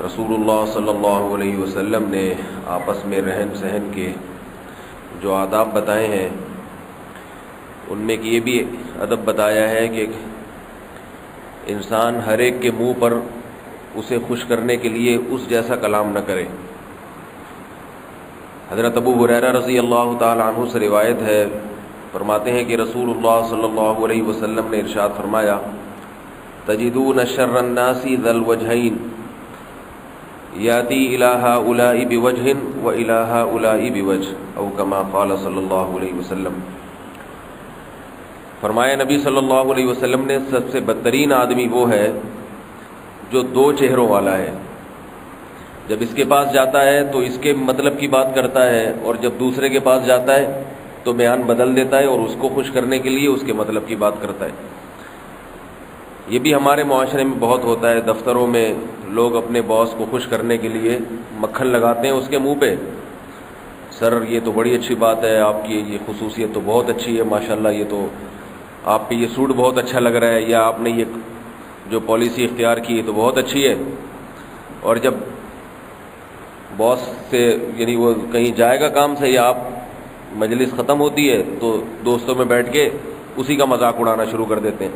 رسول اللہ صلی اللہ علیہ وسلم نے آپس میں رہن سہن کے جو آداب بتائے ہیں ان میں یہ بھی ادب بتایا ہے کہ انسان ہر ایک کے منہ پر اسے خوش کرنے کے لیے اس جیسا کلام نہ کرے۔ حضرت ابو ہریرہ رضی اللہ تعالی عنہ سے روایت ہے، فرماتے ہیں کہ رسول اللہ صلی اللہ علیہ وسلم نے ارشاد فرمایا، تجدون شر الناس ذا الوجہین یاتی الی ہؤلاء بوجہ و الی ہؤلاء بوجہ، او کما قال صلی اللہ علیہ وسلم۔ فرمایا نبی صلی اللہ علیہ وسلم نے سب سے بدترین آدمی وہ ہے جو دو چہروں والا ہے، جب اس کے پاس جاتا ہے تو اس کے مطلب کی بات کرتا ہے، اور جب دوسرے کے پاس جاتا ہے تو بیان بدل دیتا ہے اور اس کو خوش کرنے کے لیے اس کے مطلب کی بات کرتا ہے۔ یہ بھی ہمارے معاشرے میں بہت ہوتا ہے، دفتروں میں لوگ اپنے باس کو خوش کرنے کے لیے مکھن لگاتے ہیں اس کے منہ پہ، سر یہ تو بڑی اچھی بات ہے، آپ کی یہ خصوصیت تو بہت اچھی ہے، ماشاءاللہ یہ تو آپ پہ یہ سوٹ بہت اچھا لگ رہا ہے، یا آپ نے یہ جو پالیسی اختیار کی ہے تو بہت اچھی ہے۔ اور جب باس سے یعنی وہ کہیں جائے گا کام سے یا آپ مجلس ختم ہوتی ہے تو دوستوں میں بیٹھ کے اسی کا مذاق اڑانا شروع کر دیتے ہیں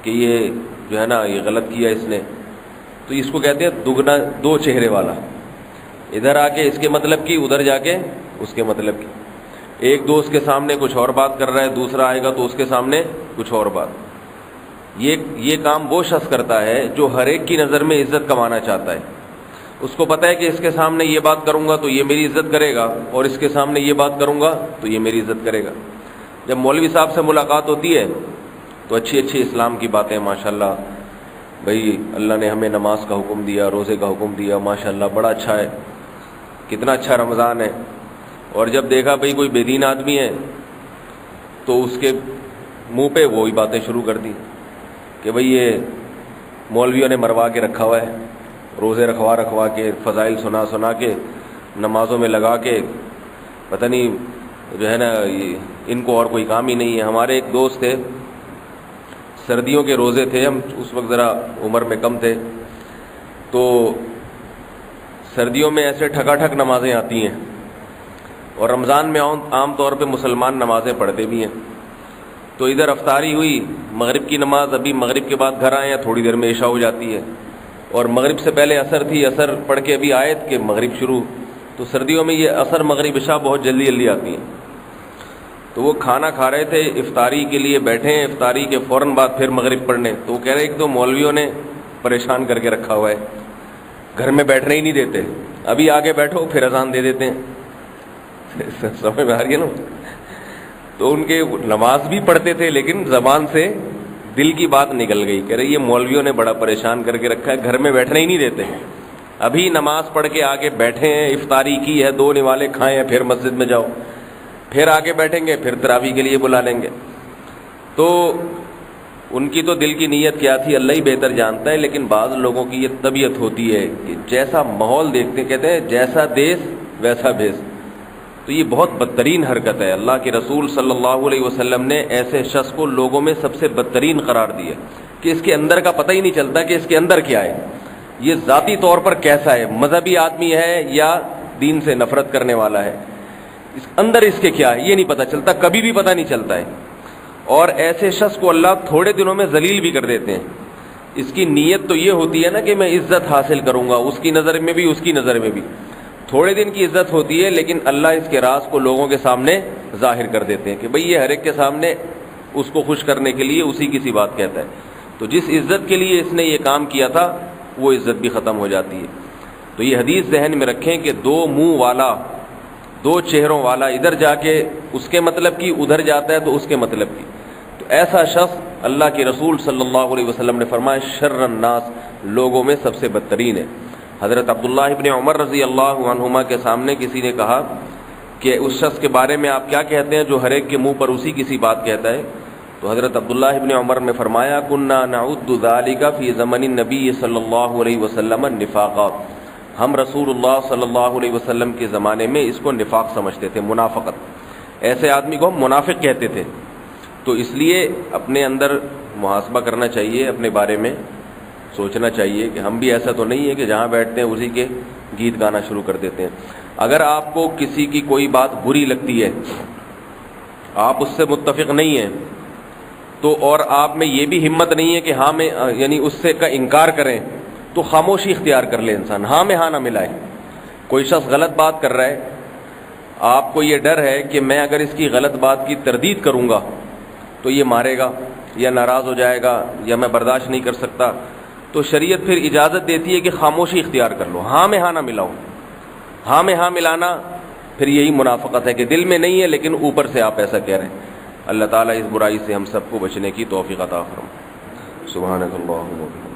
کہ یہ جو ہے نا یہ غلط کیا اس نے، تو اس کو کہتے ہیں دگنا دو چہرے والا، ادھر آ کے اس کے مطلب کی، ادھر جا کے اس کے مطلب کی، ایک دوست کے سامنے کچھ اور بات کر رہا ہے، دوسرا آئے گا تو اس کے سامنے کچھ اور بات۔ یہ کام وہ شخص کرتا ہے جو ہر ایک کی نظر میں عزت کمانا چاہتا ہے، اس کو پتہ ہے کہ اس کے سامنے یہ بات کروں گا تو یہ میری عزت کرے گا، اور اس کے سامنے یہ بات کروں گا تو یہ میری عزت کرے گا۔ جب مولوی صاحب سے ملاقات ہوتی ہے تو اچھی اچھی اسلام کی باتیں، ماشاءاللہ بھئی اللہ نے ہمیں نماز کا حکم دیا، روزے کا حکم دیا، ماشاءاللہ بڑا اچھا ہے، کتنا اچھا رمضان ہے۔ اور جب دیکھا بھئی کوئی بے دین آدمی ہے تو اس کے منہ پہ وہی باتیں شروع کر دی کہ بھئی یہ مولویوں نے مروا کے رکھا ہوا ہے، روزے رکھوا کے، فضائل سنا کے، نمازوں میں لگا کے، پتہ نہیں جو ہے نا ان کو اور کوئی کام ہی نہیں ہے۔ ہمارے ایک دوست تھے، سردیوں کے روزے تھے، ہم اس وقت ذرا عمر میں کم تھے، تو سردیوں میں ایسے ٹھکا ٹھک نمازیں آتی ہیں، اور رمضان میں عام طور پہ مسلمان نمازیں پڑھتے بھی ہیں۔ تو ادھر افطاری ہوئی، مغرب کی نماز، ابھی مغرب کے بعد گھر آئے ہیں، تھوڑی دیر میں عشاء ہو جاتی ہے، اور مغرب سے پہلے عصر تھی، عصر پڑھ کے ابھی آیت کہ مغرب شروع۔ تو سردیوں میں یہ عصر مغرب عشاء بہت جلدی آتی ہیں۔ تو وہ کھانا کھا رہے تھے، افطاری کے لیے بیٹھے ہیں، افطاری کے فوراً بعد پھر مغرب پڑھنے، تو وہ کہہ رہے ایک تو مولویوں نے پریشان کر کے رکھا ہوا ہے، گھر میں بیٹھنے ہی نہیں دیتے، ابھی آگے بیٹھو پھر اذان دے دیتے ہیں۔ سمجھ میں آ رہی ہے نا؟ تو ان کے نماز بھی پڑھتے تھے لیکن زبان سے دل کی بات نکل گئی، کہہ رہے یہ مولویوں نے بڑا پریشان کر کے رکھا ہے، گھر میں بیٹھنے ہی نہیں دیتے، ابھی نماز پڑھ کے آگے بیٹھے ہیں، افطاری کی ہے، 2 نوالے کھائے ہیں، پھر مسجد میں جاؤ، پھر آگے بیٹھیں گے، پھر تراویح کے لیے بلا لیں گے۔ تو ان کی تو دل کی نیت کیا تھی اللہ ہی بہتر جانتا ہے، لیکن بعض لوگوں کی یہ طبیعت ہوتی ہے کہ جیسا ماحول دیکھتے، کہتے ہیں جیسا دیس ویسا بھیس، تو یہ بہت بدترین حرکت ہے۔ اللہ کے رسول صلی اللہ علیہ وسلم نے ایسے شخص کو لوگوں میں سب سے بدترین قرار دیا کہ اس کے اندر کا پتہ ہی نہیں چلتا کہ اس کے اندر کیا ہے، یہ ذاتی طور پر کیسا ہے، مذہبی آدمی ہے یا دین سے نفرت کرنے والا ہے، اس اندر اس کے کیا ہے یہ نہیں پتہ چلتا، کبھی بھی پتہ نہیں چلتا ہے۔ اور ایسے شخص کو اللہ تھوڑے دنوں میں ذلیل بھی کر دیتے ہیں۔ اس کی نیت تو یہ ہوتی ہے نا کہ میں عزت حاصل کروں گا، اس کی نظر میں بھی اس کی نظر میں بھی، تھوڑے دن کی عزت ہوتی ہے، لیکن اللہ اس کے راز کو لوگوں کے سامنے ظاہر کر دیتے ہیں کہ بھئی یہ ہر ایک کے سامنے اس کو خوش کرنے کے لیے اسی کی سی بات کہتا ہے، تو جس عزت کے لیے اس نے یہ کام کیا تھا وہ عزت بھی ختم ہو جاتی ہے۔ تو یہ حدیث ذہن میں رکھیں کہ دو منہ والا، دو چہروں والا، ادھر جا کے اس کے مطلب کی، ادھر جاتا ہے تو اس کے مطلب کی، تو ایسا شخص اللہ کے رسول صلی اللہ علیہ وسلم نے فرمایا شر الناس، لوگوں میں سب سے بدترین ہے۔ حضرت عبداللہ ابن عمر رضی اللہ عنہما کے سامنے کسی نے کہا کہ اس شخص کے بارے میں آپ کیا کہتے ہیں جو ہر ایک کے منہ پر اسی کسی بات کہتا ہے؟ تو حضرت عبداللہ ابن عمر نے فرمایا کنا نعد ذلک فی زمن النبی صلی اللہ علیہ وسلم النفاقا، ہم رسول اللہ صلی اللہ علیہ وسلم کے زمانے میں اس کو نفاق سمجھتے تھے، منافقت، ایسے آدمی کو ہم منافق کہتے تھے۔ تو اس لیے اپنے اندر محاسبہ کرنا چاہیے، اپنے بارے میں سوچنا چاہیے کہ ہم بھی ایسا تو نہیں ہے کہ جہاں بیٹھتے ہیں اسی کے گیت گانا شروع کر دیتے ہیں۔ اگر آپ کو کسی کی کوئی بات بری لگتی ہے، آپ اس سے متفق نہیں ہیں، تو اور آپ میں یہ بھی ہمت نہیں ہے کہ ہاں میں یعنی اس سے کا انکار کریں، تو خاموشی اختیار کر لے انسان، ہاں میں ہاں نہ ملائے۔ کوئی شخص غلط بات کر رہا ہے، آپ کو یہ ڈر ہے کہ میں اگر اس کی غلط بات کی تردید کروں گا تو یہ مارے گا یا ناراض ہو جائے گا یا میں برداشت نہیں کر سکتا، تو شریعت پھر اجازت دیتی ہے کہ خاموشی اختیار کر لو، ہاں میں ہاں نہ ملاؤ۔ ہاں میں ہاں ملانا پھر یہی منافقت ہے کہ دل میں نہیں ہے لیکن اوپر سے آپ ایسا کہہ رہے ہیں۔ اللہ تعالیٰ اس برائی سے ہم سب کو بچنے کی توفیق عطا فرمائے۔ سبحانک اللہم و بحمدک۔